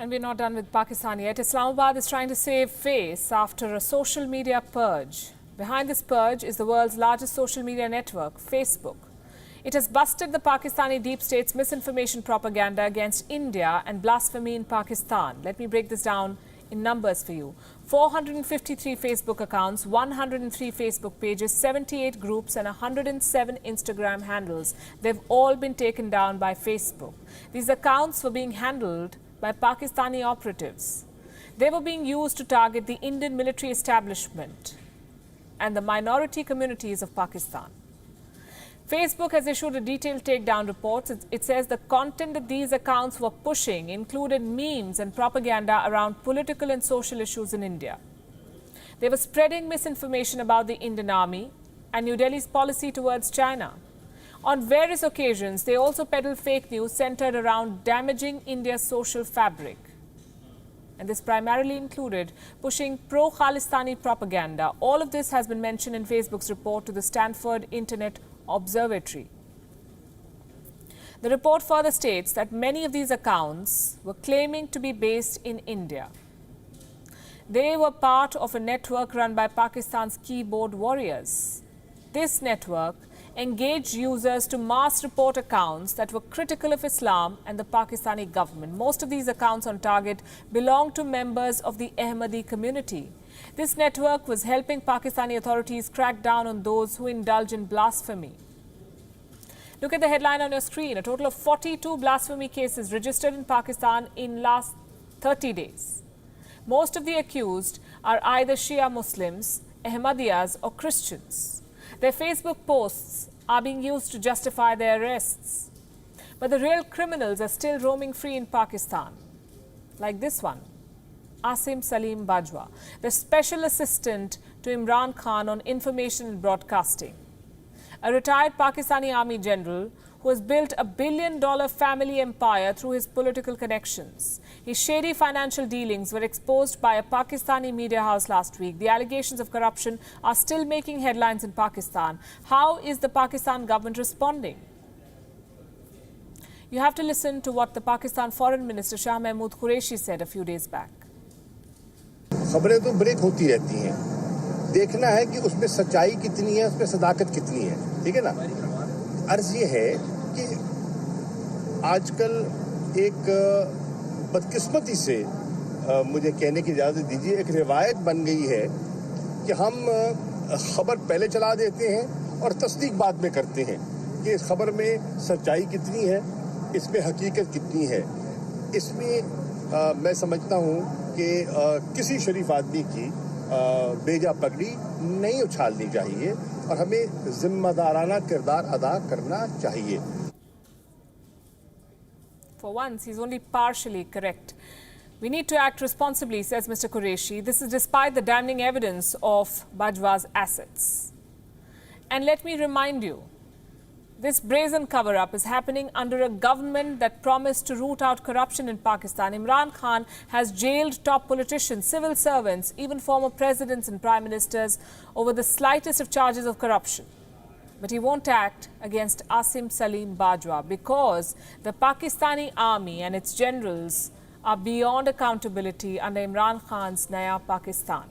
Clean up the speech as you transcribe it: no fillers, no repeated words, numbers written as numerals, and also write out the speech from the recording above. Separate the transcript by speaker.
Speaker 1: And we're not done with Pakistan yet. Islamabad is trying to save face after a social media purge. Behind this purge is the world's largest social media network, Facebook. It has busted the Pakistani deep state's misinformation propaganda against India and blasphemy in Pakistan. Let me break this down in numbers for you. 453 Facebook accounts, 103 Facebook pages, 78 groups and 107 Instagram handles. They've all been taken down by Facebook. These accounts were being handled by Pakistani operatives. They were being used to target the Indian military establishment and the minority communities of Pakistan. Facebook has issued a detailed takedown report. It says the content that these accounts were pushing included memes and propaganda around political and social issues in India. They were spreading misinformation about the Indian Army and New Delhi's policy towards China. On various occasions, they also peddled fake news centered around damaging India's social fabric. And this primarily included pushing pro-Khalistani propaganda. All of this has been mentioned in Facebook's report to the Stanford Internet Observatory. The report further states that many of these accounts were claiming to be based in India. They were part of a network run by Pakistan's keyboard warriors. This network engaged users to mass report accounts that were critical of Islam and the Pakistani government. Most of these accounts on target belong to members of the Ahmadi community. This network was helping Pakistani authorities crack down on those who indulge in blasphemy. Look at the headline on your screen. A total of 42 blasphemy cases registered in Pakistan in last 30 days. Most of the accused are either Shia Muslims, Ahmadiyas or Christians. Their Facebook posts are being used to justify their arrests. But the real criminals are still roaming free in Pakistan. Like this one, Asim Salim Bajwa, the special assistant to Imran Khan on information and broadcasting. A retired Pakistani army general who has built a billion-dollar family empire through his political connections. His shady financial dealings were exposed by a Pakistani media house last week. The allegations of corruption are still making headlines in Pakistan. How is the Pakistan government responding? You have to listen to what the Pakistan Foreign Minister Shah Mahmood Qureshi said a few days back.
Speaker 2: खबरें तो break होती रहती हैं, देखना है कि उसमें सच्चाई कितनी है, उसमें सदाकत कितनी है, ठीक है ना? अर्ज ये है कि आजकल एक बदकिस्मती से मुझे कहने की इजाज़त दीजिए, एक रिवायत बन गई है कि हम खबर पहले चला देते हैं और तस्दीक बाद में करते हैं कि इस खबर में सच्चाई कितनी है, इसमें हकीकत कितनी है। इसमें मैं समझता हूँ कि किसी शरीफ आदमी की बेजा पगड़ी नहीं उछालनी चाहिए और हमें जिम्मेदाराना किरदार अदा करना चाहिए।
Speaker 1: For once, he's only partially correct. We need to act responsibly, says Mr. Qureshi. This is despite the damning evidence of Bajwa's assets. And let me remind you, this brazen cover-up is happening under a government that promised to root out corruption in Pakistan. Imran Khan has jailed top politicians, civil servants, even former presidents and prime ministers over the slightest of charges of corruption. But he won't act against Asim Salim Bajwa because the Pakistani army and its generals are beyond accountability under Imran Khan's Naya Pakistan.